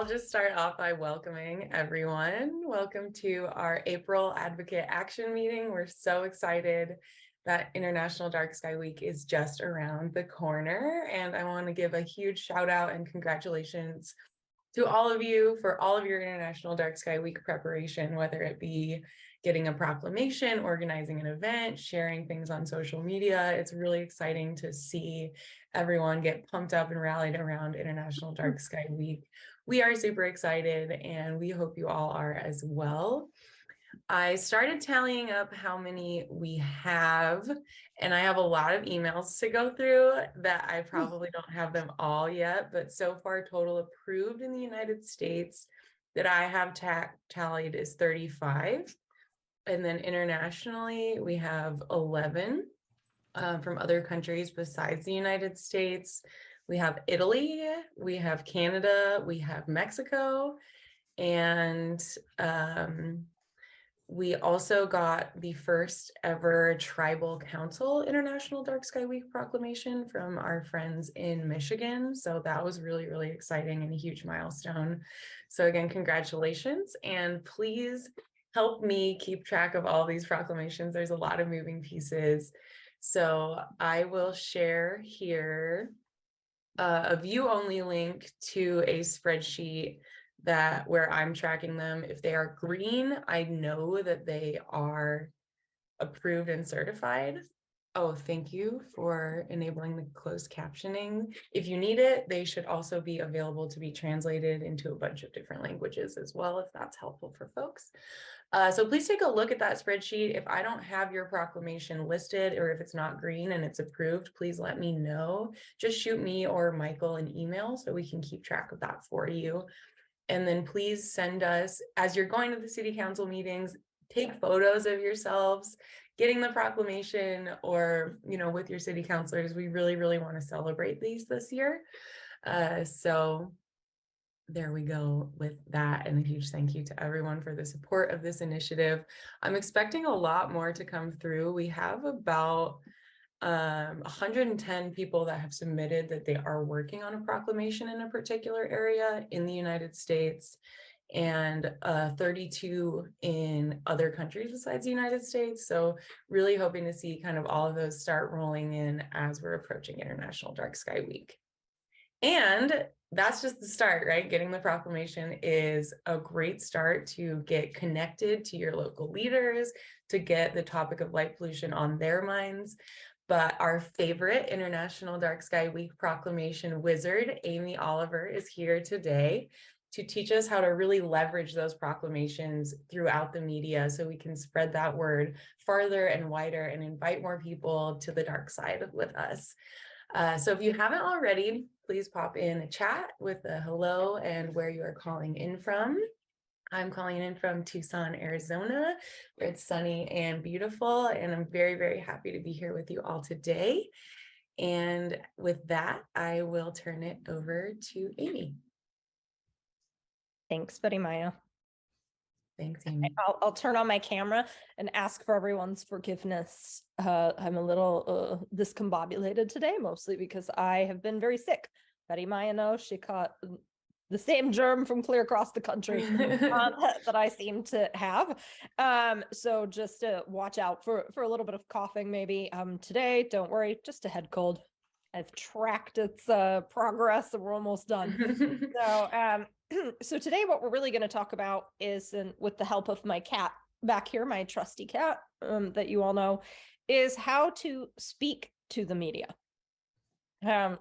I'll just start off by welcoming everyone. Welcome to our April Advocate Action Meeting. We're so excited that International Dark Sky Week is just around the corner. And I want to give a huge shout out and congratulations to all of you for all of your International Dark Sky Week preparation, whether it be getting a proclamation, organizing an event, sharing things on social media. It's really exciting to see everyone get pumped up and rallied around International Dark Sky Week. We are super excited and we hope you all are as well. I started tallying up how many we have, and I have a lot of emails to go through that I probably don't have them all yet, but so far total approved in the United States that I have tallied is 35. And then internationally, we have 11 from other countries besides the United States. We have Italy, we have Canada, we have Mexico, and we also got the first ever Tribal Council International Dark Sky Week proclamation from our friends in Michigan. So that was really, really exciting and a huge milestone. So again, congratulations, and please help me keep track of all these proclamations. There's a lot of moving pieces. So I will share here a view-only link to a spreadsheet where I'm tracking them. If they are green, I know that they are approved and certified. Oh, thank you for enabling the closed captioning. If you need it, they should also be available to be translated into a bunch of different languages as well, if that's helpful for folks. So please take a look at that spreadsheet. If I don't have your proclamation listed, or if it's not green and it's approved, please let me know. Just shoot me or Michael an email so we can keep track of that for you. And then please send us, as you're going to the city council meetings, take photos of yourselves getting the proclamation, or, with your city councilors. We really, really want to celebrate these this year. So there we go with that. And a huge thank you to everyone for the support of this initiative. I'm expecting a lot more to come through. We have about 110 people that have submitted that they are working on a proclamation in a particular area in the United States, and 32 in other countries besides the United States. So really hoping to see kind of all of those start rolling in as we're approaching International Dark Sky Week. And that's just the start, right? Getting the proclamation is a great start to get connected to your local leaders, to get the topic of light pollution on their minds. But our favorite International Dark Sky Week proclamation wizard, Amy Oliver, is here today to teach us how to really leverage those proclamations throughout the media so we can spread that word farther and wider and invite more people to the dark side with us. So if you haven't already, please pop in a chat with a hello and where you are calling in from. I'm calling in from Tucson, Arizona, where it's sunny and beautiful, and I'm very, very happy to be here with you all today. And with that, I will turn it over to Amy. Thanks, Betty Maya. Thanks, Amy. I'll turn on my camera and ask for everyone's forgiveness. I'm a little discombobulated today, mostly because I have been very sick. Betty Maya knows she caught the same germ from clear across the country that I seem to have. So just watch out for a little bit of coughing maybe today. Don't worry, just a head cold. I've tracked its progress and we're almost done. So today what we're really going to talk about is, and with the help of my cat back here, my trusty cat that you all know, is how to speak to the media.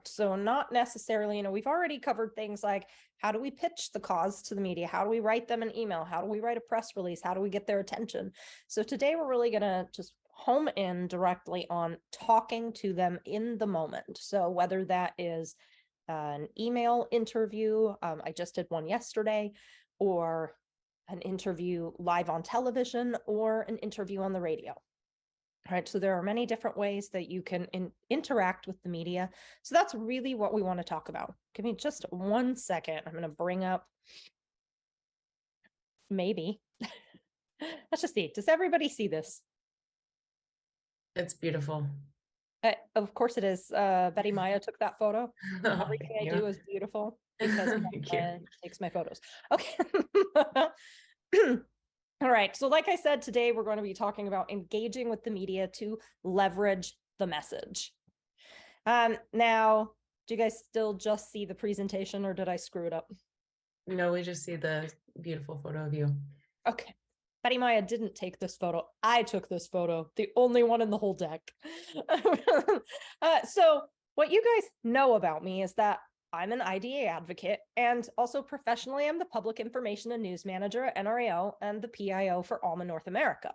So not necessarily, we've already covered things like how do we pitch the cause to the media? How do we write them an email? How do we write a press release? How do we get their attention? So today we're really going to just home in directly on talking to them in the moment. So whether that is an email interview, I just did one yesterday, or an interview live on television, or an interview on the radio. All right, so there are many different ways that you can interact with the media. So that's really what we want to talk about. Give me just 1 second. I'm going to bring up, maybe. Let's just see. Does everybody see this? It's beautiful. Of course it is. Betty Maya took that photo. Everything I do is beautiful. because Thank you. takes my photos. Okay. All right. So like I said, today we're going to be talking about engaging with the media to leverage the message. Now, do you guys still just see the presentation or did I screw it up? No, we just see the beautiful photo of you. Okay. Betty Maya didn't take this photo. I took this photo, the only one in the whole deck. So what you guys know about me is that I'm an IDA advocate, and also professionally, I'm the Public Information and News Manager at NRAO and the PIO for Alma North America.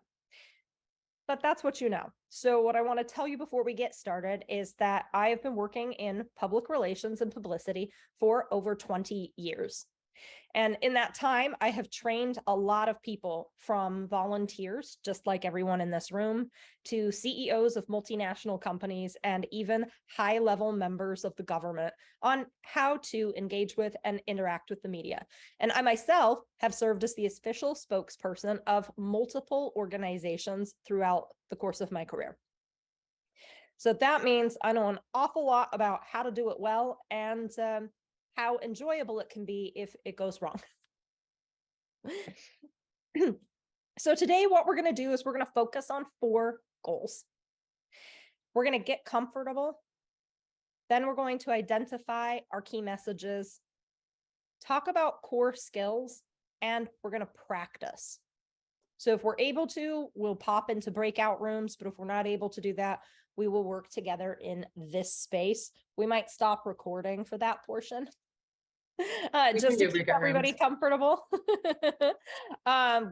But that's what you know. So what I want to tell you before we get started is that I have been working in public relations and publicity for over 20 years. And in that time, I have trained a lot of people, from volunteers, just like everyone in this room, to CEOs of multinational companies and even high-level members of the government on how to engage with and interact with the media. And I myself have served as the official spokesperson of multiple organizations throughout the course of my career. So that means I know an awful lot about how to do it well and how enjoyable it can be if it goes wrong. So today what we're going to do is we're going to focus on 4 goals. We're going to get comfortable. Then we're going to identify our key messages, talk about core skills, and we're going to practice. So if we're able to, we'll pop into breakout rooms, but if we're not able to do that, we will work together in this space. We might stop recording for that portion. Just to keep everybody comfortable.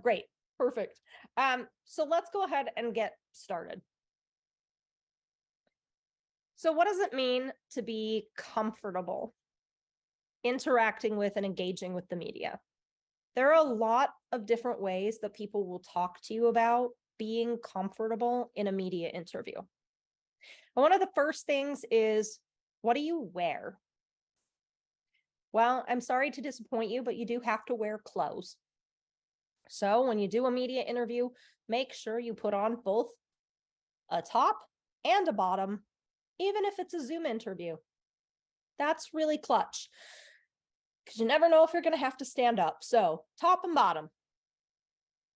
Great, perfect. So let's go ahead and get started. So what does it mean to be comfortable interacting with and engaging with the media? There are a lot of different ways that people will talk to you about being comfortable in a media interview. And one of the first things is, what do you wear? Well, I'm sorry to disappoint you, but you do have to wear clothes. So when you do a media interview, make sure you put on both a top and a bottom, even if it's a Zoom interview. That's really clutch, because you never know if you're going to have to stand up. So top and bottom.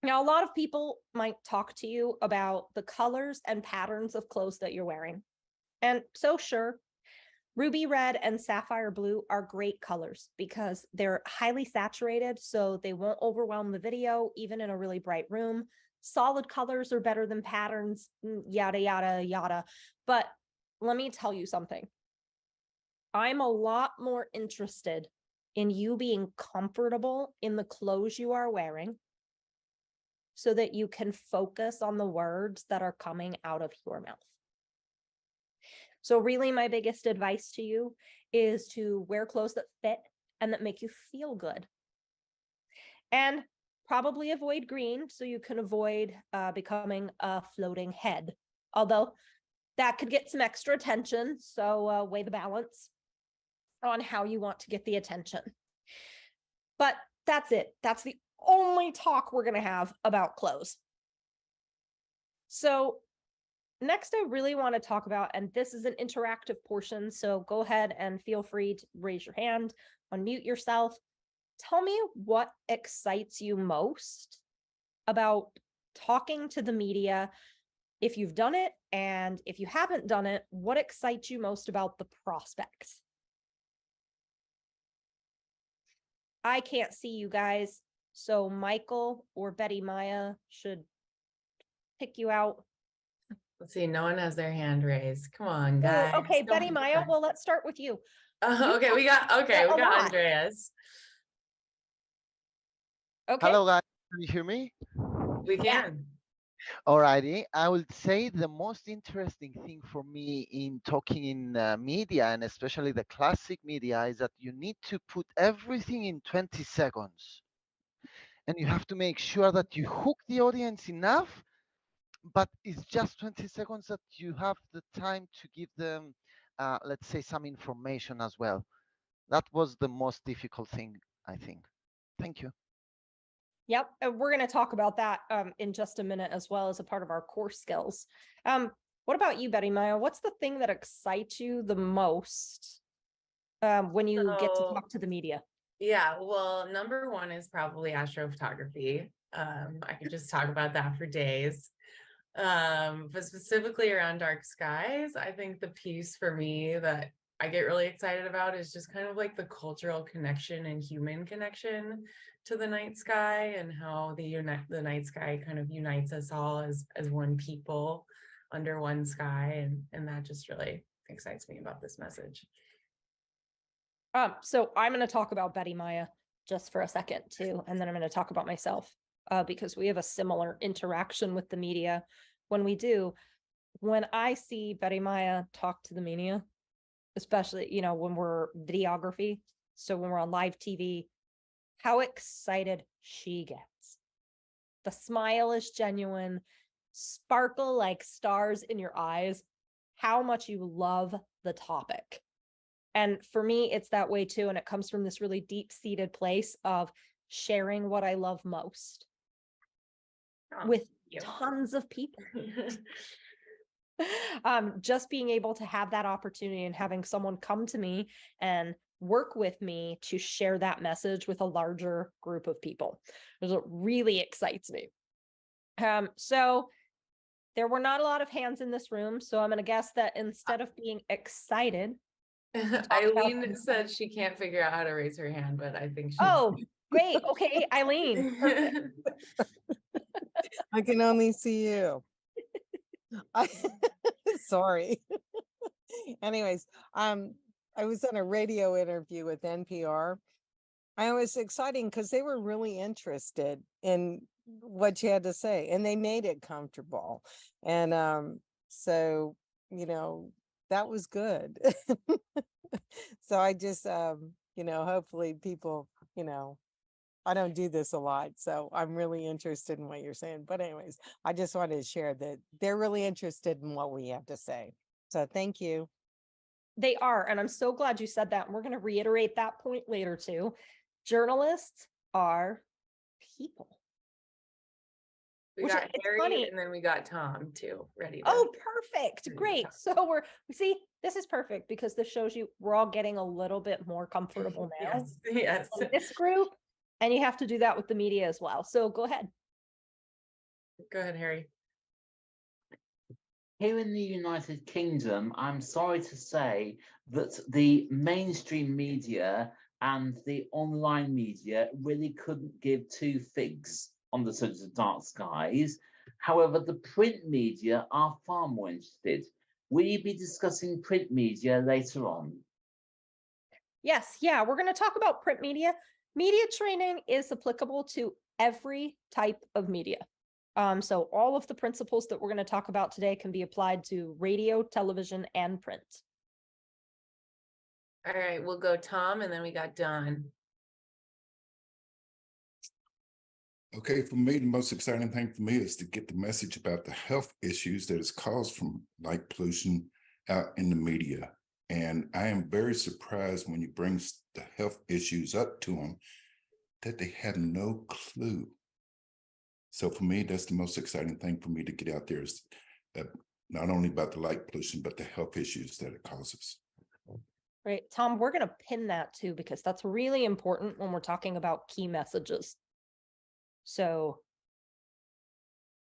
Now, a lot of people might talk to you about the colors and patterns of clothes that you're wearing. And so sure, ruby red and sapphire blue are great colors because they're highly saturated, so they won't overwhelm the video, even in a really bright room. Solid colors are better than patterns, yada, yada, yada. But let me tell you something. I'm a lot more interested in you being comfortable in the clothes you are wearing so that you can focus on the words that are coming out of your mouth. So really, my biggest advice to you is to wear clothes that fit and that make you feel good. And probably avoid green so you can avoid becoming a floating head. Although that could get some extra attention, so weigh the balance on how you want to get the attention. But that's it. That's the only talk we're going to have about clothes. So next, I really want to talk about, and this is an interactive portion, so go ahead and feel free to raise your hand, unmute yourself. Tell me what excites you most about talking to the media. If you've done it, and if you haven't done it, what excites you most about the prospects? I can't see you guys, so Michael or Betty Maya should pick you out. Let's see, no one has their hand raised. Come on, guys. Oh, okay, Betty Maya, well, let's start with you. Okay, we got Andreas. Okay. Hello guys, can you hear me? We can. Alrighty, I would say the most interesting thing for me in talking in media, and especially the classic media, is that you need to put everything in 20 seconds. And you have to make sure that you hook the audience enough, but it's just 20 seconds that you have the time to give them, let's say, some information as well. That was the most difficult thing, I think. Thank you. Yep, and we're going to talk about that in just a minute, as well as a part of our core skills. What about you, Betty Maya? What's the thing that excites you the most when you get to So- talk to the media? Yeah, well, number one is probably astrophotography. I could just talk about that for days. But specifically around dark skies, I think the piece for me that I get really excited about is just kind of like the cultural connection and human connection to the night sky, and how the night sky kind of unites us all as one people under one sky, and that just really excites me about this message. So I'm going to talk about Betty Maya just for a second too, and then I'm going to talk about myself because we have a similar interaction with the media. When we do, when I see Betty Maya talk to the media, especially, you know, when we're videography, so when we're on live TV, how excited she gets. The smile is genuine, sparkle like stars in your eyes, how much you love the topic. And for me, it's that way too. And it comes from this really deep-seated place of sharing what I love most with tons of people. Just being able to have that opportunity and having someone come to me and work with me to share that message with a larger group of people is what really excites me. So there were not a lot of hands in this room, so I'm going to guess that instead of being excited, Eileen said she can't figure out how to raise her hand, but I think she's. oh, great. Okay, Eileen. Perfect. I can only see you. Sorry. Anyways, I was on a radio interview with NPR. I was exciting because they were really interested in what you had to say, and they made it comfortable. And so, you know, that was good. So I just, you know, hopefully people, you know, I don't do this a lot, so I'm really interested in what you're saying. But anyways, I just wanted to share that they're really interested in what we have to say. So thank you. They are, and I'm so glad you said that. And we're going to reiterate that point later too. Journalists are people. We Which got it's Harry funny. and then we got Tom too, ready to. Oh, perfect. ready to Great. talk. So see, this is perfect because this shows you we're all getting a little bit more comfortable now. Yes. In this group, and you have to do that with the media as well. So go ahead. Go ahead, Harry. Here in the United Kingdom, I'm sorry to say that the mainstream media and the online media really couldn't give two figs on the subject of dark skies. However, the print media are far more interested. Will you be discussing print media later on? Yes, yeah, we're going to talk about print media. Media training is applicable to every type of media. So all of the principles that we're going to talk about today can be applied to radio, television, and print. All right, we'll go Tom and then we got Don. Okay, for me, the most exciting thing for me is to get the message about the health issues that is caused from light pollution out in the media. And I am very surprised when you bring the health issues up to them that they have no clue. So for me, that's the most exciting thing for me to get out there is not only about the light pollution, but the health issues that it causes. Right, Tom, we're going to pin that too, because that's really important when we're talking about key messages. So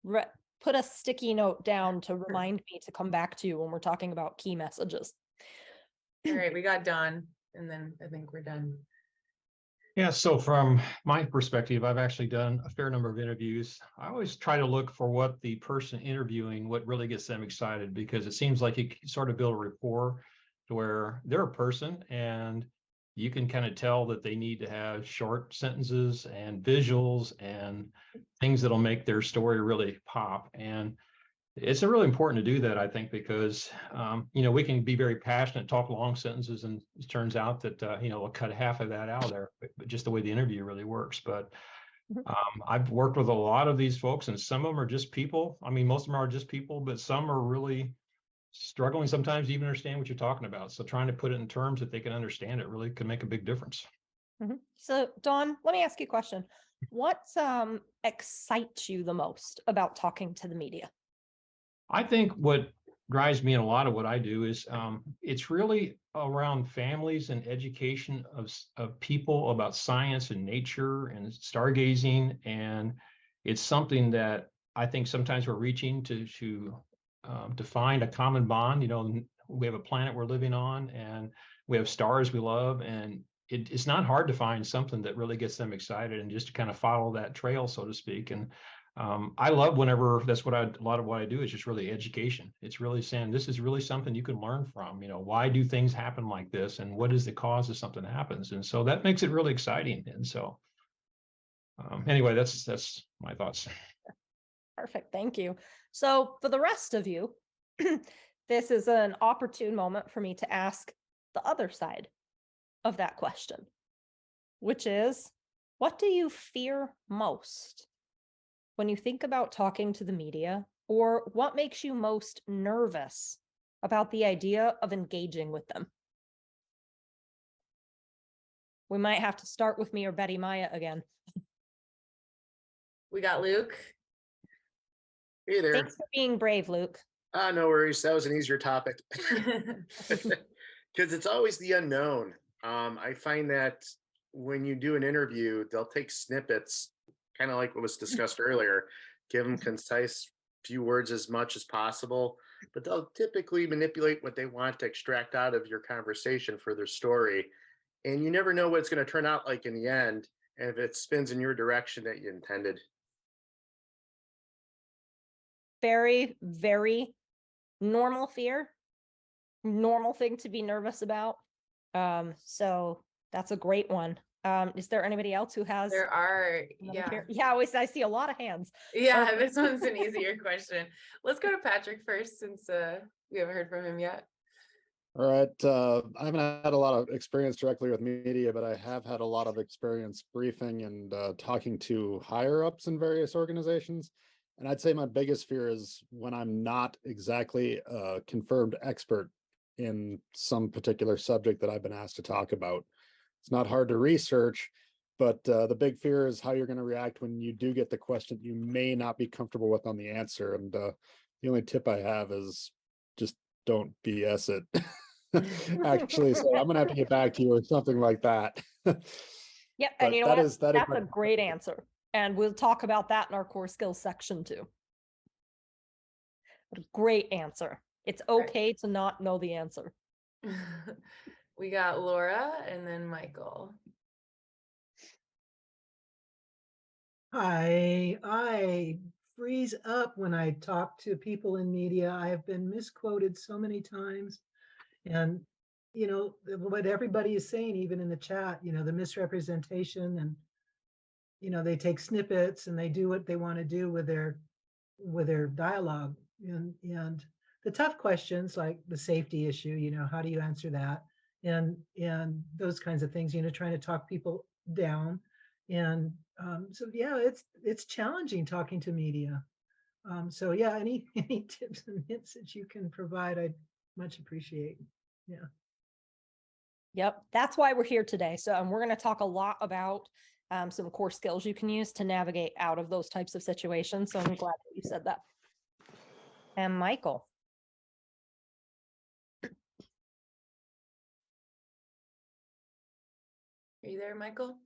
put a sticky note down to remind me to come back to you when we're talking about key messages. All right, we got Don, and then I think we're done. Yeah, so from my perspective, I've actually done a fair number of interviews. I always try to look for what the person interviewing, what really gets them excited, because it seems like you can sort of build a rapport to where they're a person and you can kind of tell that they need to have short sentences and visuals and things that'll make their story really pop. And it's really important to do that, I think, because, you know, we can be very passionate, talk long sentences, and it turns out that, you know, we'll cut half of that out of there, but just the way the interview really works. But I've worked with a lot of these folks, and some of them are just people. I mean, most of them are just people, but some are really struggling sometimes to even understand what you're talking about. So trying to put it in terms that they can understand it really can make a big difference. So, Dawn, let me ask you a question. What excites you the most about talking to the media? I think what drives me in a lot of what I do is it's really around families and education of people about science and nature and stargazing. And it's something that I think sometimes we're reaching to find a common bond. You know, we have a planet we're living on and we have stars we love, and it's not hard to find something that really gets them excited and just to kind of follow that trail, so to speak. And I love whenever that's what a lot of what I do is just really education. It's really saying this is really something you can learn from. You know, why do things happen like this, and what is the cause of something that happens? And so that makes it really exciting. And so anyway, that's my thoughts. Perfect. Thank you. So for the rest of you, this is an opportune moment for me to ask the other side of that question, which is, what do you fear most when you think about talking to the media, or what makes you most nervous about the idea of engaging with them? We might have to start with me or Betty Maya again. We got Luke. Hey there. Thanks for being brave, Luke. No worries. That was an easier topic. Because it's always the unknown. I find that when you do an interview, they'll take snippets, kind of like what was discussed earlier, give them concise few words as much as possible, but they'll typically manipulate what they want to extract out of your conversation for their story. And you never know what it's going to turn out like in the end, and if it spins in your direction that you intended. Very, very normal fear, normal thing to be nervous about. So that's a great one. Is there anybody else who has? There are, yeah. Fear? Yeah, I see a lot of hands. Yeah, this one's an easier question. Let's go to Patrick first, since we haven't heard from him yet. All right. I haven't had a lot of experience directly with media, but I have had a lot of experience briefing and talking to higher ups in various organizations. And I'd say my biggest fear is when I'm not exactly a confirmed expert in some particular subject that I've been asked to talk about. It's not hard to research, but the big fear is how you're going to react when you do get the question you may not be comfortable with on the answer. And the only tip I have is just don't BS it. Actually, so I'm going to have to get back to you or something like that. Yep, and you know what? That's my a great answer. And we'll talk about that in our core skills section too. Great answer. It's okay to not know the answer. We got Laura and then Michael. I freeze up when I talk to people in media. I have been misquoted so many times. And, you know, what everybody is saying, even in the chat, you know, the misrepresentation, and, you know, they take snippets and they do what they want to do with their dialogue. And the tough questions like the safety issue, you know, how do you answer that? And those kinds of things, you know, trying to talk people down. And so, yeah, it's challenging talking to media. So yeah, any tips and hints that you can provide, I'd much appreciate. Yeah. Yep, that's why we're here today. So we're going to talk a lot about some core skills you can use to navigate out of those types of situations. So I'm glad that you said that. And Michael. Are you there, Michael?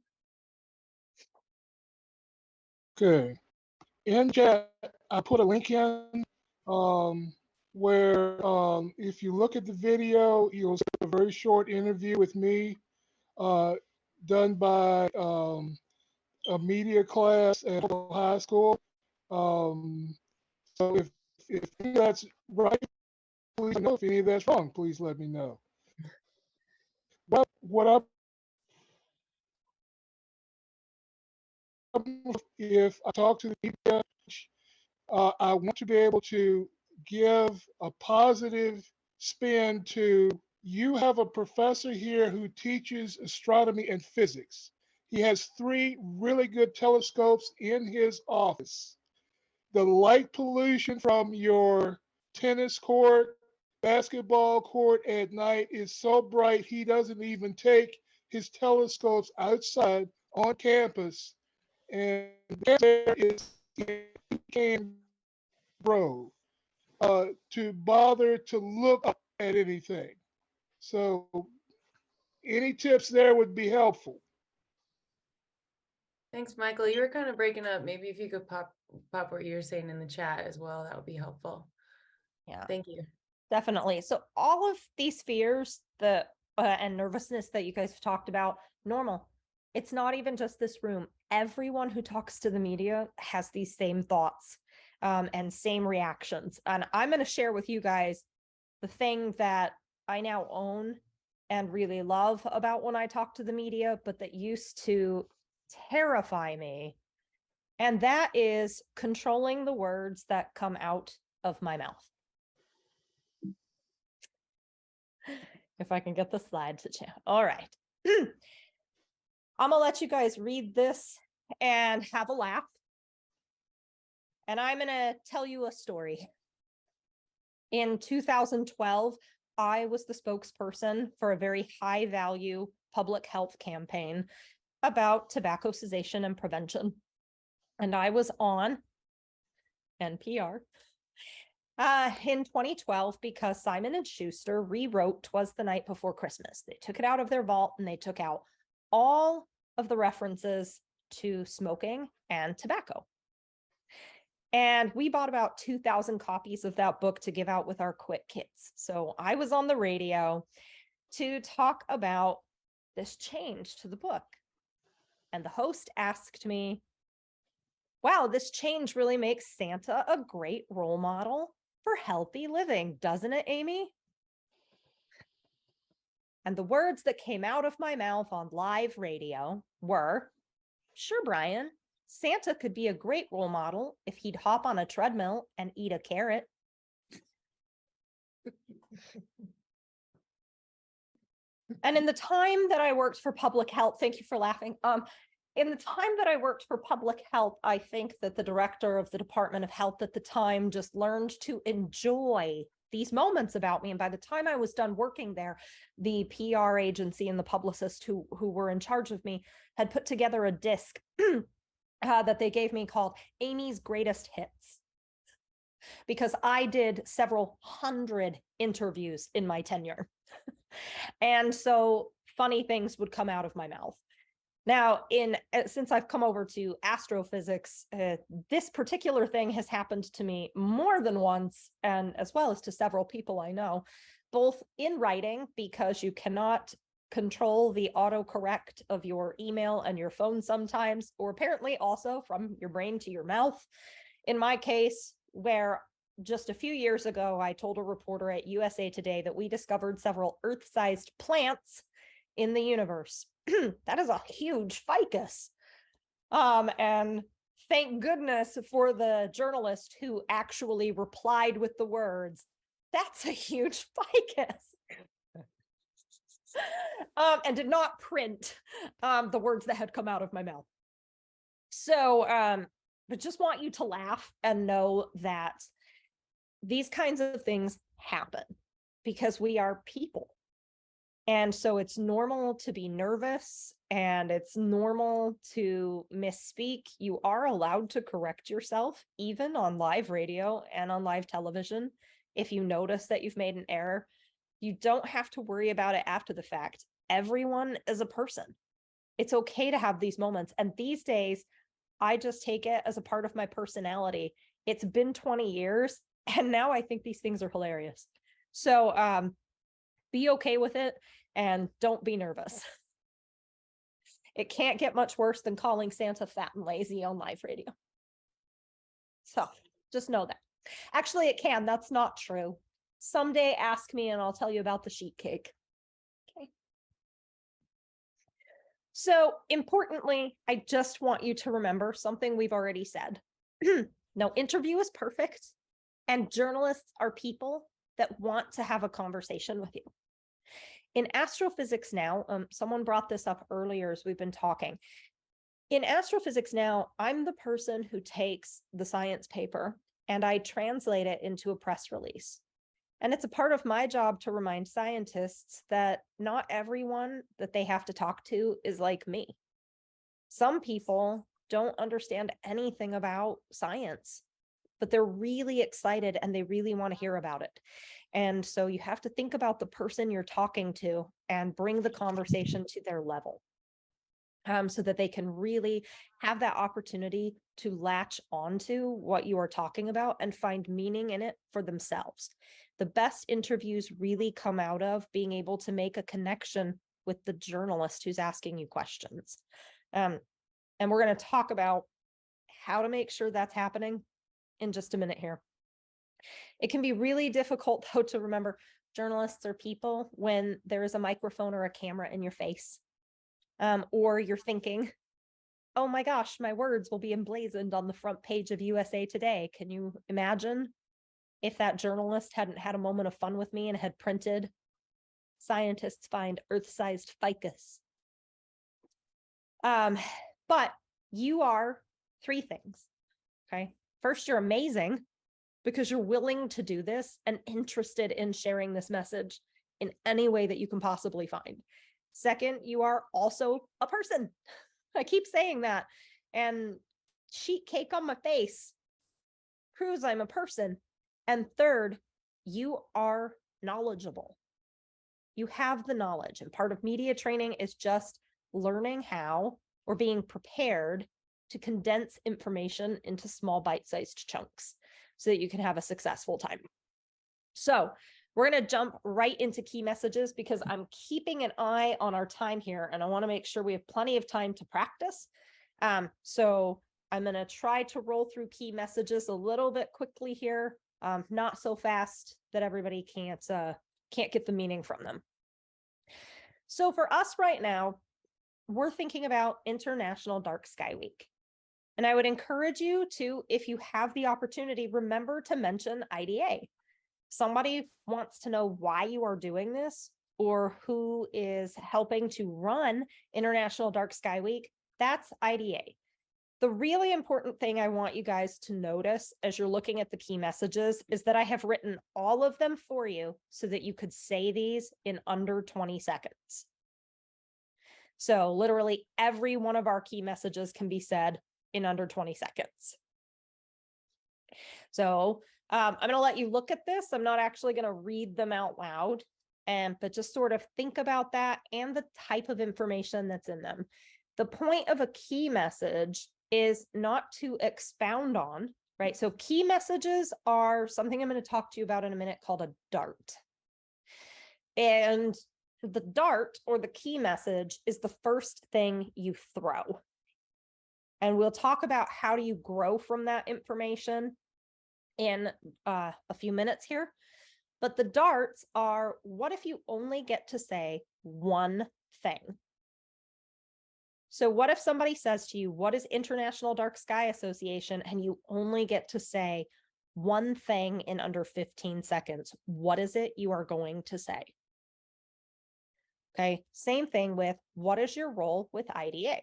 Okay. In chat, I put a link in where if you look at the video, you'll see a very short interview with me done by a media class at high school. So if that's right, please know. If any of that's wrong, please let me know. But what if I talk to the media, I want to be able to give a positive spin to, you have a professor here who teaches astronomy and physics. He has 3 really good telescopes in his office. The light pollution from your tennis court, basketball court at night is so bright he doesn't even take his telescopes outside on campus. And there is Grove. to bother to look at anything. So any tips there would be helpful. Thanks, Michael. You were kind of breaking up. Maybe if you could pop what you're saying in the chat as well, that would be helpful. Yeah, Thank you. definitely. So all of these fears that and nervousness that you guys have talked about, normal. It's not even just this room. Everyone who talks to the media has these same thoughts and same reactions. And I'm going to share with you guys the thing that I now own and really love about when I talk to the media, but that used to terrify me. And that is controlling the words that come out of my mouth. If I can get the slide to change. All right. I'm gonna let you guys read this and have a laugh. And I'm gonna tell you a story. In 2012, I was the spokesperson for a very high value public health campaign about tobacco cessation and prevention. And I was on NPR in 2012 because Simon & Schuster rewrote "'Twas the Night Before Christmas." They took it out of their vault and they took out all of the references to smoking and tobacco. And we bought about 2,000 copies of that book to give out with our Quit Kits. So I was on the radio to talk about this change to the book. And the host asked me, wow, this change really makes Santa a great role model for healthy living, doesn't it, Amy? And the words that came out of my mouth on live radio were, sure, Brian, Santa could be a great role model if he'd hop on a treadmill and eat a carrot. And in the time that I worked for public health, thank you for laughing. In the time that I worked for public health, I think that the director of the Department of Health at the time just learned to enjoy these moments about me. And by the time I was done working there, the PR agency and the publicist who were in charge of me had put together a disc that they gave me called Amy's Greatest Hits, because I did several hundred interviews in my tenure. And so funny things would come out of my mouth. Now, since I've come over to astrophysics, this particular thing has happened to me more than once, and as well as to several people I know, both in writing, because you cannot control the autocorrect of your email and your phone sometimes, or apparently also from your brain to your mouth. In my case, where just a few years ago, I told a reporter at USA Today that we discovered several Earth-sized plants in the universe. That is a huge ficus. And thank goodness for the journalist who actually replied with the words, "That's a huge ficus." And did not print the words that had come out of my mouth. So, but just want you to laugh and know that these kinds of things happen because we are people. And so it's normal to be nervous and it's normal to misspeak. You are allowed to correct yourself, even on live radio and on live television. If you notice that you've made an error, you don't have to worry about it after the fact. Everyone is a person. It's okay to have these moments. And these days, I just take it as a part of my personality. It's been 20 years, and now I think these things are hilarious. So be okay with it and don't be nervous. It can't get much worse than calling Santa fat and lazy on live radio. So just know that. Actually, it can. That's not true. Someday ask me and I'll tell you about the sheet cake. Okay. So importantly, I just want you to remember something we've already said. No interview is perfect, and journalists are people that want to have a conversation with you. In Astrophysics Now, someone brought this up earlier as we've been talking. In Astrophysics Now, I'm the person who takes the science paper and I translate it into a press release. And it's a part of my job to remind scientists that not everyone that they have to talk to is like me. Some people don't understand anything about science. but they're really excited and they really want to hear about it. And so you have to think about the person you're talking to and bring the conversation to their level. So that they can really have that opportunity to latch onto what you are talking about and find meaning in it for themselves. The best interviews really come out of being able to make a connection with the journalist who's asking you questions. And we're going to talk about how to make sure that's happening in just a minute here. It can be really difficult, though, to remember journalists are people when there is a microphone or a camera in your face. Or you're thinking, oh my gosh, my words will be emblazoned on the front page of USA Today. Can you imagine if that journalist hadn't had a moment of fun with me and had printed, scientists find Earth-sized ficus? But you are three things, okay? First, you're amazing because you're willing to do this and interested in sharing this message in any way that you can possibly find. Second, you are also a person. I keep saying that. And sheet cake on my face proves I'm a person. And third, you are knowledgeable. You have the knowledge. And part of media training is just learning how or being prepared to condense information into small bite-sized chunks so that you can have a successful time. So we're going to jump right into key messages because I'm keeping an eye on our time here and I want to make sure we have plenty of time to practice. So I'm going to try to roll through key messages a little bit quickly here, not so fast that everybody can't get the meaning from them. So for us right now, we're thinking about International Dark Sky Week. And I would encourage you to, if you have the opportunity, remember to mention IDA. Somebody wants to know why you are doing this or who is helping to run International Dark Sky Week, that's IDA. The really important thing I want you guys to notice as you're looking at the key messages is that I have written all of them for you so that you could say these in under 20 seconds. So literally every one of our key messages can be said in under 20 seconds. So I'm going to let you look at this. I'm not actually going to read them out loud, but just sort of think about that and the type of information that's in them. The point of a key message is not to expound on, right? So key messages are something I'm going to talk to you about in a minute called a dart. And the dart or the key message is the first thing you throw. And we'll talk about how do you grow from that information in a few minutes here. But the darts are, what if you only get to say one thing? So what if somebody says to you, what is International Dark Sky Association? And you only get to say one thing in under 15 seconds. What is it you are going to say? Okay, same thing with what is your role with IDA?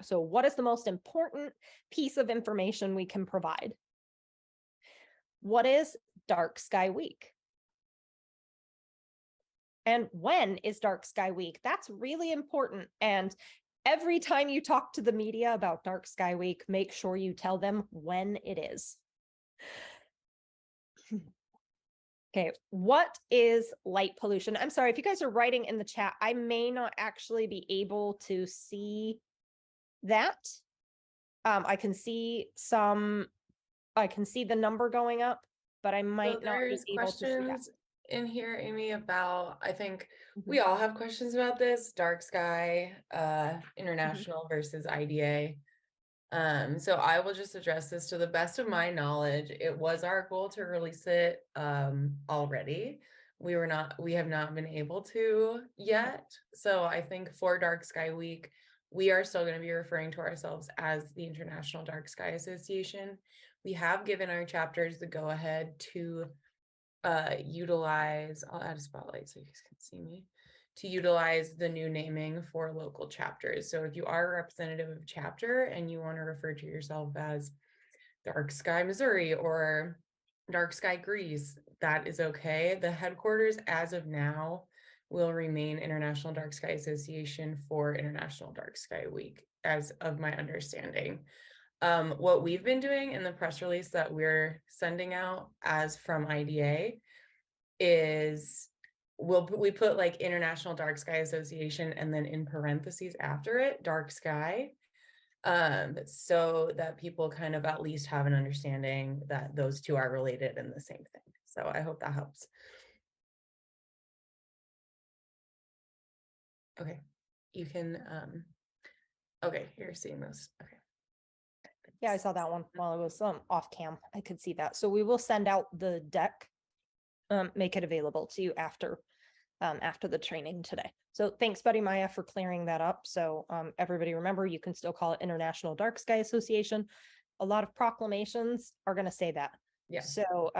So what is the most important piece of information we can provide? What is Dark Sky Week? And when is Dark Sky Week? That's really important. And every time you talk to the media about Dark Sky Week, make sure you tell them when it is. Okay, what is light pollution? I'm sorry, if you guys are writing in the chat, I may not actually be able to see that. I can see the number going up, but I might not be able to see that. Questions in here, Amy, about, I think we all have questions about this, Dark Sky, International versus IDA. So I will just address this to the best of my knowledge. It was our goal to release it already. We have not been able to yet. So I think for Dark Sky Week, we are still going to be referring to ourselves as the International Dark Sky Association. We have given our chapters the go ahead to utilize, I'll add a spotlight so you guys can see me, to utilize the new naming for local chapters. So if you are a representative of chapter and you want to refer to yourself as Dark Sky Missouri or Dark Sky Greece, that is okay. The headquarters as of now will remain International Dark Sky Association for International Dark Sky Week, as of my understanding. What we've been doing in the press release that we're sending out as from IDA is we put like International Dark Sky Association and then in parentheses after it, Dark Sky, so that people kind of at least have an understanding that those two are related and the same thing. So I hope that helps. Okay, you can, okay, you're seeing this. Okay. Yeah, I saw that one while I was off cam. I could see that. So we will send out the deck, make it available to you after the training today. So thanks, Buddy Maya, for clearing that up. So everybody remember, you can still call it International Dark Sky Association. A lot of proclamations are going to say that. Yeah. So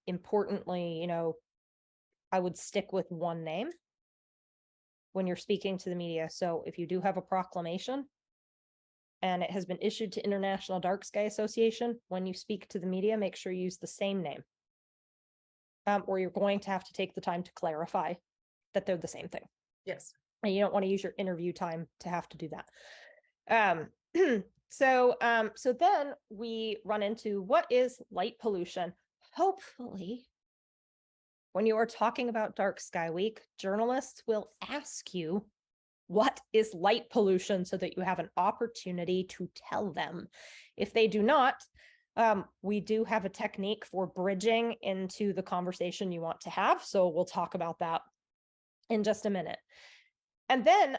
importantly, I would stick with one name when you're speaking to the media. So if you do have a proclamation and it has been issued to International Dark Sky Association, when you speak to the media, make sure you use the same name. Or you're going to have to take the time to clarify that they're the same thing. Yes. And you don't want to use your interview time to have to do that. So then we run into what is light pollution. Hopefully, when you are talking about Dark Sky Week, journalists will ask you, what is light pollution, so that you have an opportunity to tell them. If they do not, we do have a technique for bridging into the conversation you want to have. So we'll talk about that in just a minute. And then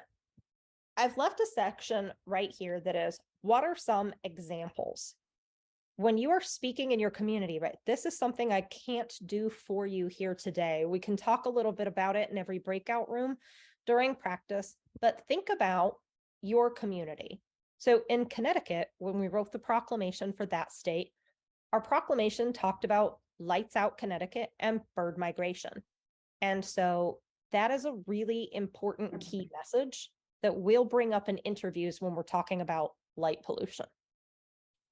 I've left a section right here that is, what are some examples? When you are speaking in your community, right? This is something I can't do for you here today. We can talk a little bit about it in every breakout room during practice, but think about your community. So in Connecticut, when we wrote the proclamation for that state, our proclamation talked about lights out Connecticut and bird migration. And so that is a really important key message that we'll bring up in interviews when we're talking about light pollution.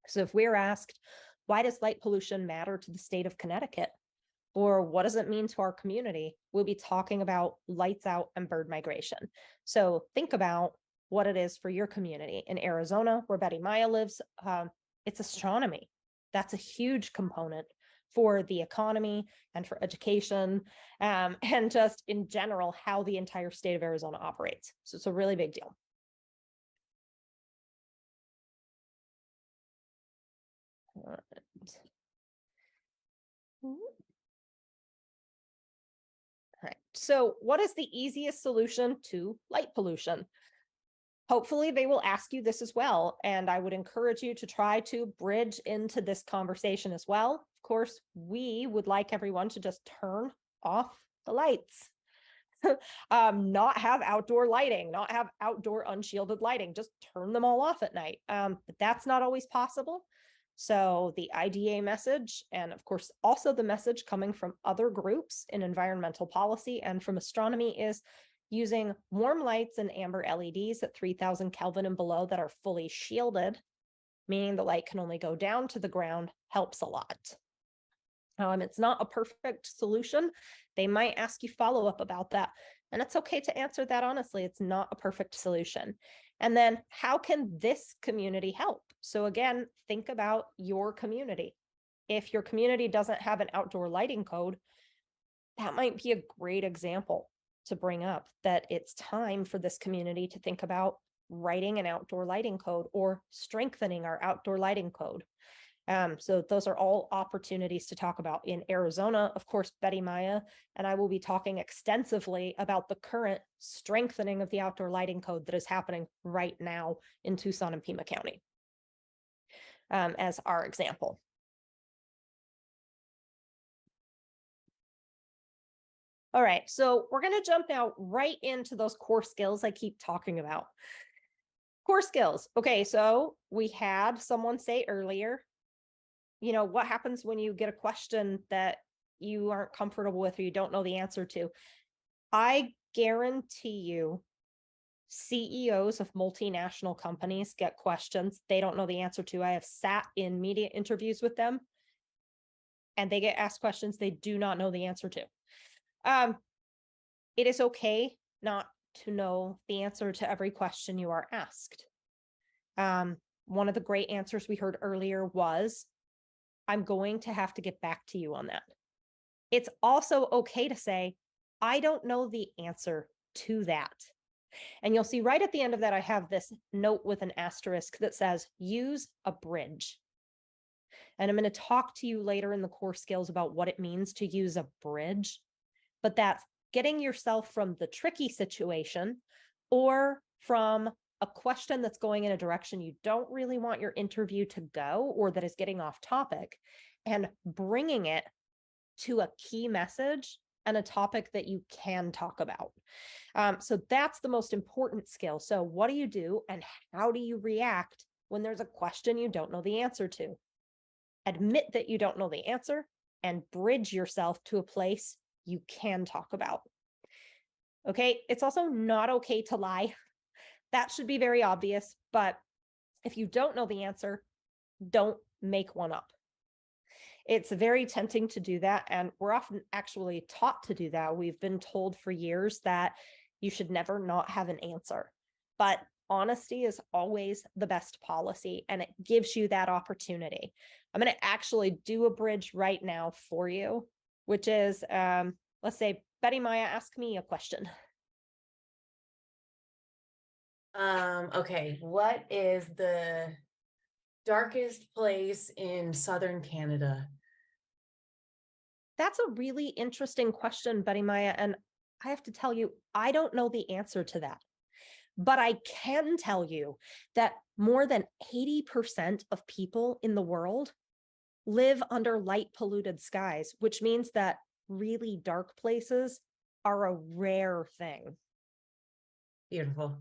So if we're asked, why does light pollution matter to the state of Connecticut? Or what does it mean to our community? We'll be talking about lights out and bird migration. So think about what it is for your community. In Arizona, where Betty Maya lives, it's astronomy. That's a huge component for the economy and for education, and just in general, how the entire state of Arizona operates. So it's a really big deal. All right. So what is the easiest solution to light pollution? Hopefully they will ask you this as well. And I would encourage you to try to bridge into this conversation as well. Of course, we would like everyone to just turn off the lights. Not have outdoor lighting, not have outdoor unshielded lighting, just turn them all off at night. But that's not always possible. So the IDA message, and of course, also the message coming from other groups in environmental policy and from astronomy, is using warm lights and amber LEDs at 3000 Kelvin and below that are fully shielded, meaning the light can only go down to the ground, helps a lot. It's not a perfect solution. They might ask you follow-up about that. And it's okay to answer that honestly. It's not a perfect solution. And then how can this community help? So again, think about your community. If your community doesn't have an outdoor lighting code, that might be a great example to bring up, that it's time for this community to think about writing an outdoor lighting code or strengthening our outdoor lighting code. So those are all opportunities to talk about. In Arizona, of course, Betty Maya and I will be talking extensively about the current strengthening of the outdoor lighting code that is happening right now in Tucson and Pima County, as our example. All right, so we're going to jump now right into those core skills I keep talking about. Core skills. Okay, so we had someone say earlier, what happens when you get a question that you aren't comfortable with or you don't know the answer to? I guarantee you, CEOs of multinational companies get questions they don't know the answer to. I have sat in media interviews with them, and they get asked questions they do not know the answer to. It is okay not to know the answer to every question you are asked. one of the great answers we heard earlier was, I'm going to have to get back to you on that. It's also okay to say, I don't know the answer to that. And you'll see right at the end of that, I have this note with an asterisk that says, use a bridge. And I'm going to talk to you later in the core skills about what it means to use a bridge. But that's getting yourself from the tricky situation or from a question that's going in a direction you don't really want your interview to go, or that is getting off topic, and bringing it to a key message and a topic that you can talk about. So that's the most important skill. So what do you do and how do you react when there's a question you don't know the answer to? Admit that you don't know the answer and bridge yourself to a place you can talk about. Okay, it's also not okay to lie. That should be very obvious, but if you don't know the answer, don't make one up. It's very tempting to do that, and we're often actually taught to do that. We've been told for years that you should never not have an answer, but honesty is always the best policy, and it gives you that opportunity. I'm going to actually do a bridge right now for you, which is, let's say, Betty Maya, ask me a question. Okay, what is the darkest place in southern Canada? That's a really interesting question, Betty Maya, and I have to tell you, I don't know the answer to that. But I can tell you that more than 80% of people in the world live under light polluted skies, which means that really dark places are a rare thing. Beautiful.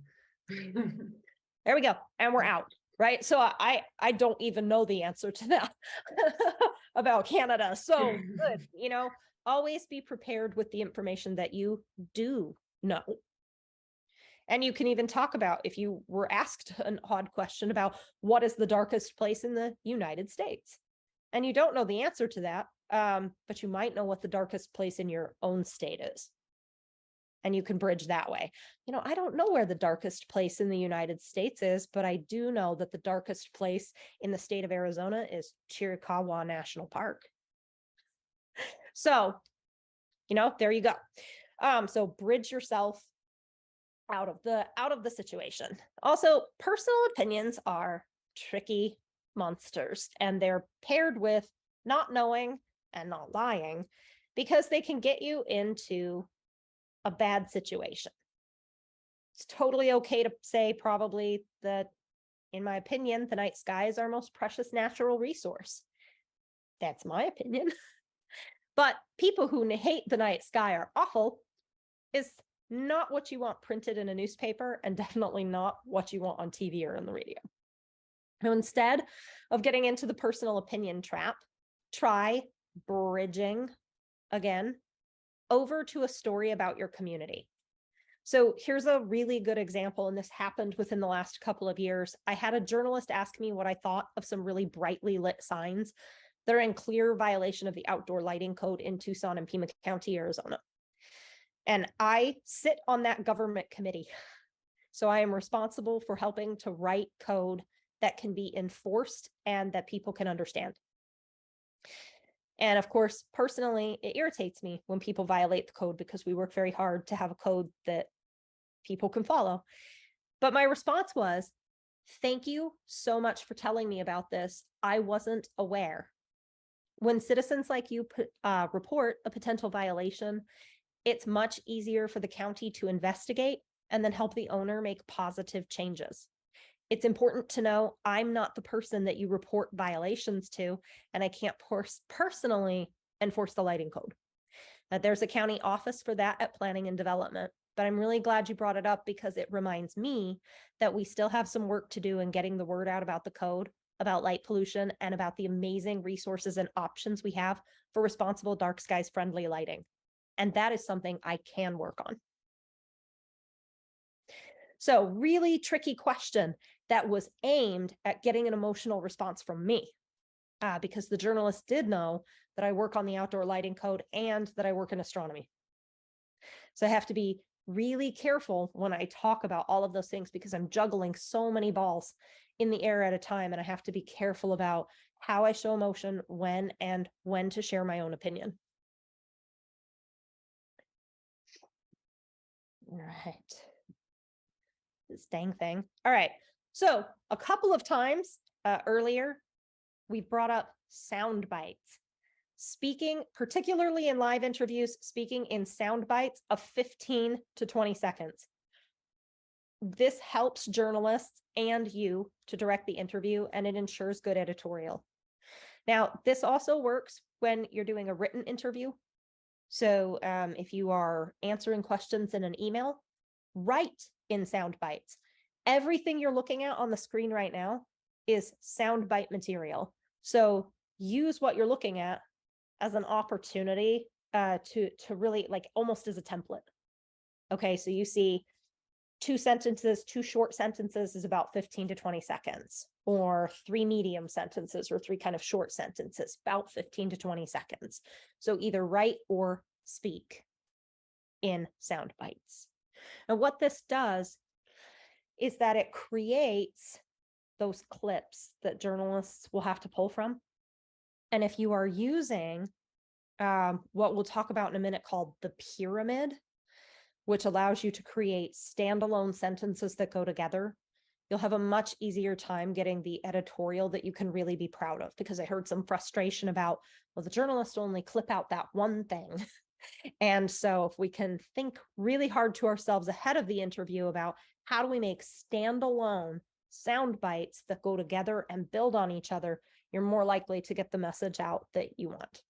There we go. And we're out, right? So I don't even know the answer to that about Canada. So good, you know, always be prepared with the information that you do know. And you can even talk about, if you were asked an odd question about what is the darkest place in the United States, and you don't know the answer to that, but you might know what the darkest place in your own state is. And you can bridge that way. You know, I don't know where the darkest place in the United States is, but I do know that the darkest place in the state of Arizona is Chiricahua National Park. So, you know, there you go. So bridge yourself out of the situation. Also, personal opinions are tricky monsters, and they're paired with not knowing and not lying, because they can get you into a bad situation. It's totally okay to say probably that, in my opinion, the night sky is our most precious natural resource. That's my opinion. But people who hate the night sky are awful is not what you want printed in a newspaper, and definitely not what you want on TV or on the radio. So instead of getting into the personal opinion trap, try bridging again over to a story about your community. So here's a really good example, and this happened within the last couple of years. I had a journalist ask me what I thought of some really brightly lit signs that are in clear violation of the outdoor lighting code in Tucson and Pima County, Arizona. And I sit on that government committee. So I am responsible for helping to write code that can be enforced and that people can understand. And of course, personally, it irritates me when people violate the code, because we work very hard to have a code that people can follow. But my response was, thank you so much for telling me about this. I wasn't aware. When citizens like you report a potential violation, it's much easier for the county to investigate and then help the owner make positive changes. It's important to know I'm not the person that you report violations to, and I can't personally enforce the lighting code. There's a county office for that at Planning and Development, but I'm really glad you brought it up, because it reminds me that we still have some work to do in getting the word out about the code, about light pollution, and about the amazing resources and options we have for responsible dark skies friendly lighting. And that is something I can work on. So really tricky question that was aimed at getting an emotional response from me, because the journalist did know that I work on the outdoor lighting code and that I work in astronomy. So I have to be really careful when I talk about all of those things, because I'm juggling so many balls in the air at a time, and I have to be careful about how I show emotion, when to share my own opinion. All right. This dang thing. All right. So a couple of times earlier, we brought up sound bites. Speaking, particularly in live interviews, speaking in sound bites of 15 to 20 seconds. This helps journalists and you to direct the interview, and it ensures good editorial. Now, this also works when you're doing a written interview. So if you are answering questions in an email, write in sound bites. Everything you're looking at on the screen right now is sound bite material. So use what you're looking at as an opportunity to really, like, almost as a template. Okay, so you see 2 sentences, 2 short sentences is about 15 to 20 seconds, or 3 medium sentences or 3 kind of short sentences, about 15 to 20 seconds. So either write or speak in sound bites. And what this does is that it creates those clips that journalists will have to pull from. And if you are using what we'll talk about in a minute called the pyramid, which allows you to create standalone sentences that go together, you'll have a much easier time getting the editorial that you can really be proud of. Because I heard some frustration about, well, the journalist only clip out that one thing. And so if we can think really hard to ourselves ahead of the interview about how do we make standalone sound bites that go together and build on each other, you're more likely to get the message out that you want.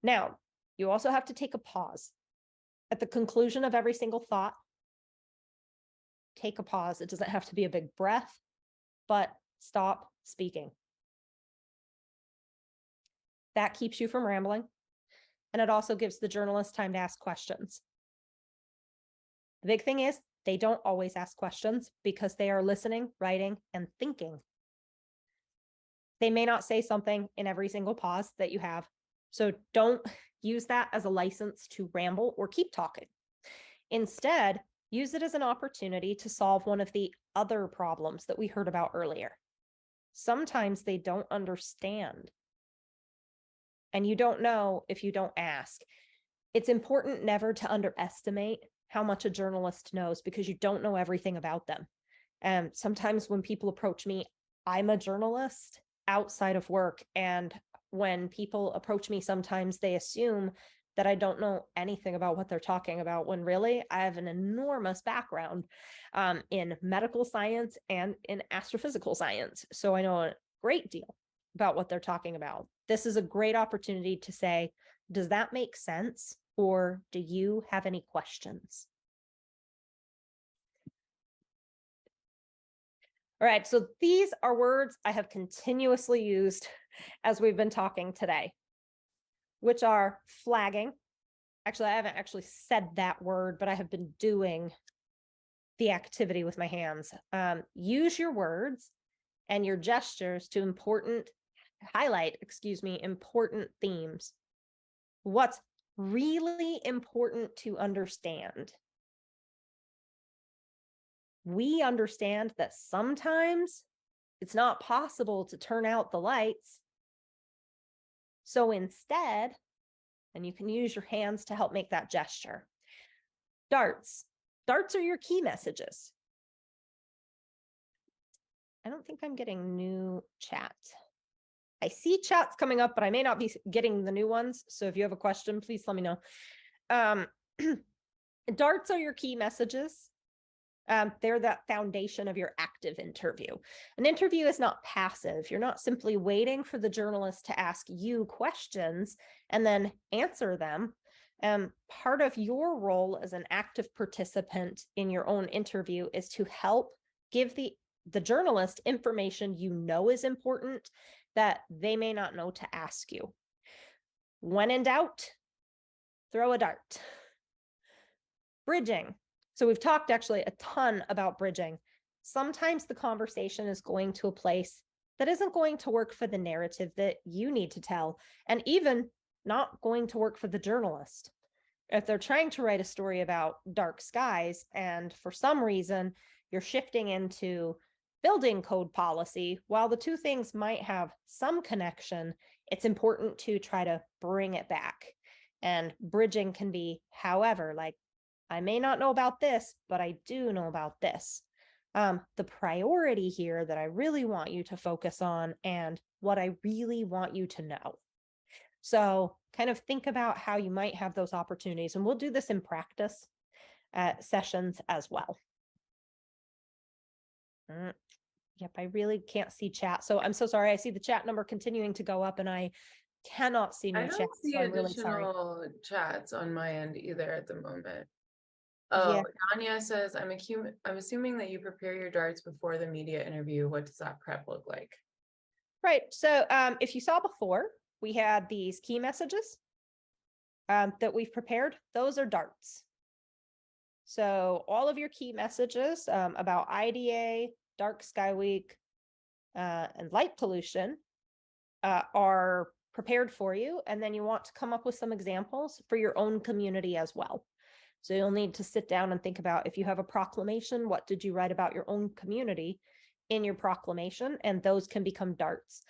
Now, you also have to take a pause. At the conclusion of every single thought, take a pause. It doesn't have to be a big breath, but stop speaking. That keeps you from rambling. And it also gives the journalist time to ask questions. The big thing is they don't always ask questions because they are listening, writing, and thinking. They may not say something in every single pause that you have. So don't use that as a license to ramble or keep talking. Instead, use it as an opportunity to solve one of the other problems that we heard about earlier. Sometimes they don't understand. And you don't know if you don't ask. It's important never to underestimate how much a journalist knows, because you don't know everything about them. And sometimes when people approach me, I'm a journalist outside of work. And when people approach me, sometimes they assume that I don't know anything about what they're talking about, when really I have an enormous background in medical science and in astrophysical science. So I know a great deal about what they're talking about. This is a great opportunity to say, does that make sense? Or do you have any questions? All right, so these are words I have continuously used as we've been talking today, which are flagging. Actually, I haven't actually said that word, but I have been doing the activity with my hands. Use your words and your gestures to highlight important themes. What's really important to understand? We understand that sometimes it's not possible to turn out the lights. So instead, and you can use your hands to help make that gesture. Darts. Darts are your key messages. I don't think I'm getting new chat. I see chats coming up, but I may not be getting the new ones. So if you have a question, please let me know. Darts are your key messages. They're that foundation of your active interview. An interview is not passive. You're not simply waiting for the journalist to ask you questions and then answer them. Part of your role as an active participant in your own interview is to help give the journalist information you know is important that they may not know to ask you. When in doubt, throw a dart. Bridging. So we've talked actually a ton about bridging. Sometimes the conversation is going to a place that isn't going to work for the narrative that you need to tell, and even not going to work for the journalist. If they're trying to write a story about dark skies, and for some reason you're shifting into building code policy, while the two things might have some connection, it's important to try to bring it back. And bridging can be, however, like, I may not know about this, but I do know about this. The priority here that I really want you to focus on and what I really want you to know. So kind of think about how you might have those opportunities, and we'll do this in practice sessions as well. Yep, I really can't see chat. So I'm so sorry. I see the chat number continuing to go up and I cannot see I new don't chat. see So I'm really sorry. additional chats on my end either at the moment. Yeah. Oh, Tanya says, I'm assuming that you prepare your darts before the media interview. What does that prep look like? Right. So if you saw before, we had these key messages that we've prepared. Those are darts. So all of your key messages about IDA, Dark Sky Week, and light pollution are prepared for you. And then you want to come up with some examples for your own community as well. So you'll need to sit down and think about, if you have a proclamation, what did you write about your own community in your proclamation? And those can become darts.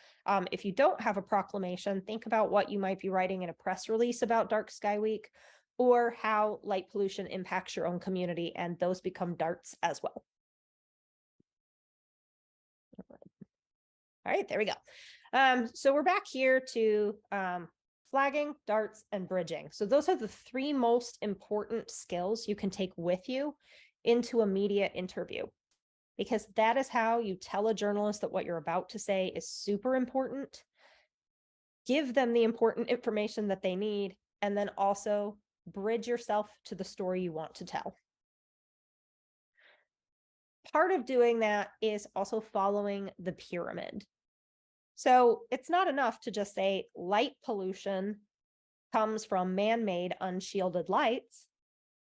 If you don't have a proclamation, think about what you might be writing in a press release about Dark Sky Week, or how light pollution impacts your own community, and those become darts as well. All right, there we go. So we're back here to flagging, darts, and bridging. So those are the three most important skills you can take with you into a media interview, because that is how you tell a journalist that what you're about to say is super important, give them the important information that they need, and then also bridge yourself to the story you want to tell. Part of doing that is also following the pyramid. So it's not enough to just say light pollution comes from man-made unshielded lights.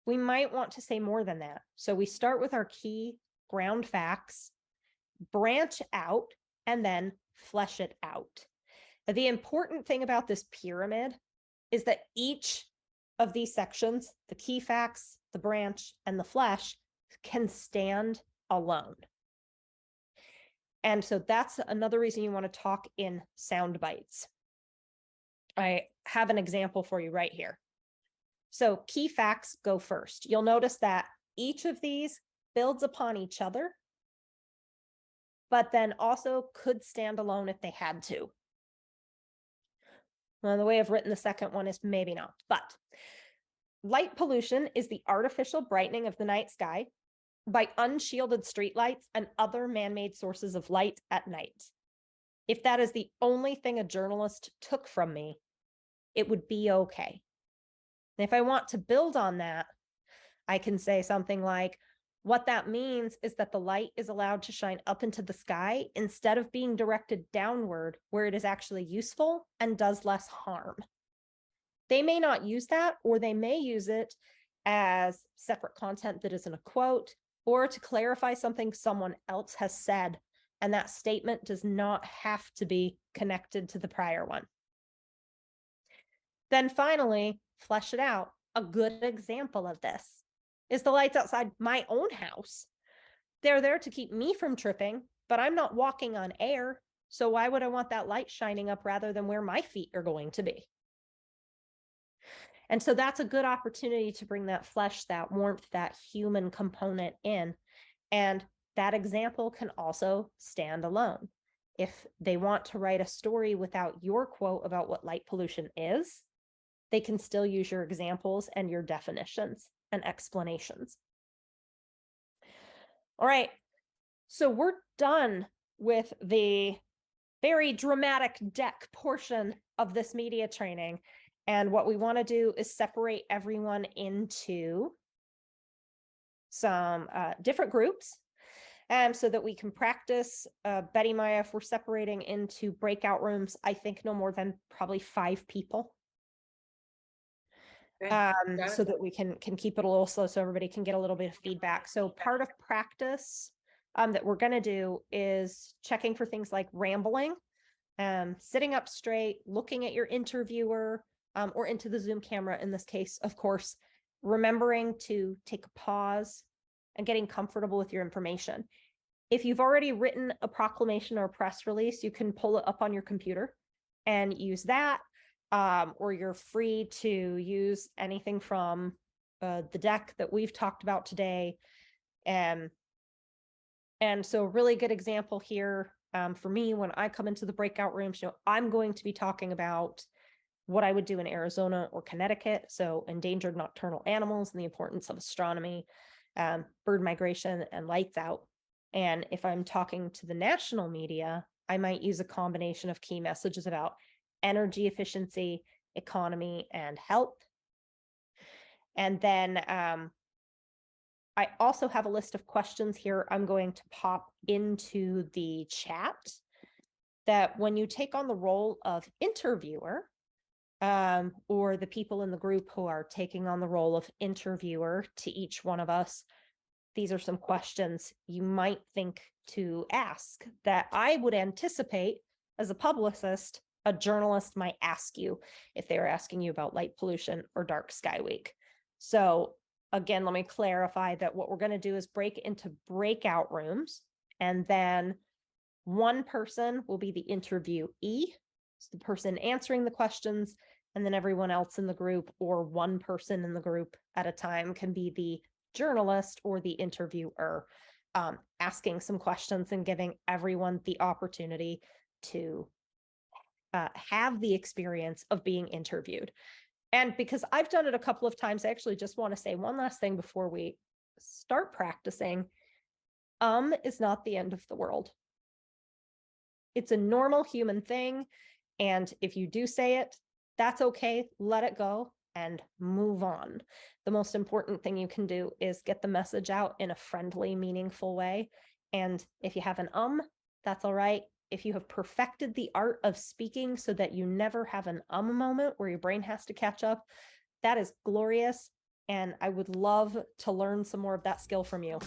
We might want to say more than that. So we start with our key ground facts, branch out, and then flesh it out. The important thing about this pyramid is that each of these sections, the key facts, the branch, and the flesh, can stand alone. And so that's another reason you want to talk in sound bites. I have an example for you right here. So key facts go first. You'll notice that each of these builds upon each other, but then also could stand alone if they had to. Well, the way I've written the second one is maybe not, but light pollution is the artificial brightening of the night sky by unshielded streetlights and other man-made sources of light at night. If that is the only thing a journalist took from me, it would be okay. And if I want to build on that, I can say something like, what that means is that the light is allowed to shine up into the sky instead of being directed downward, where it is actually useful and does less harm. They may not use that, or they may use it as separate content that isn't a quote, or to clarify something someone else has said, and that statement does not have to be connected to the prior one. Then finally, flesh it out. A good example of this is the lights outside my own house. They're there to keep me from tripping, but I'm not walking on air, so why would I want that light shining up rather than where my feet are going to be? And so that's a good opportunity to bring that flesh, that warmth, that human component in. And that example can also stand alone. If they want to write a story without your quote about what light pollution is, they can still use your examples and your definitions and explanations. All right, so we're done with the very dramatic deck portion of this media training. And what we want to do is separate everyone into some different groups, so that we can practice. Betty, Maya, if we're separating into breakout rooms, I think no more than probably 5 people. So that we can keep it a little slow so everybody can get a little bit of feedback. So part of practice that we're going to do is checking for things like rambling, sitting up straight, looking at your interviewer, or into the Zoom camera in this case, of course, remembering to take a pause and getting comfortable with your information. If you've already written a proclamation or a press release, you can pull it up on your computer and use that. Or you're free to use anything from the deck that we've talked about today. And so a really good example here for me, when I come into the breakout rooms, I'm going to be talking about what I would do in Arizona or Connecticut. So endangered nocturnal animals and the importance of astronomy, bird migration, and lights out. And if I'm talking to the national media, I might use a combination of key messages about energy efficiency, economy, and health. And then I also have a list of questions here I'm going to pop into the chat that when you take on the role of interviewer, or the people in the group who are taking on the role of interviewer to each one of us, these are some questions you might think to ask that I would anticipate as a publicist, a journalist might ask you if they were asking you about light pollution or Dark Sky Week. So again, let me clarify that what we're going to do is break into breakout rooms, and then one person will be the interviewee, so the person answering the questions, and then everyone else in the group, or one person in the group at a time, can be the journalist or the interviewer, asking some questions and giving everyone the opportunity to have the experience of being interviewed. And because I've done it a couple of times, I actually just want to say one last thing before we start practicing. Is not the end of the world. It's a normal human thing. And if you do say it, that's okay. Let it go and move on. The most important thing you can do is get the message out in a friendly, meaningful way. And if you have an that's all right. If you have perfected the art of speaking so that you never have an moment where your brain has to catch up, that is glorious. And I would love to learn some more of that skill from you.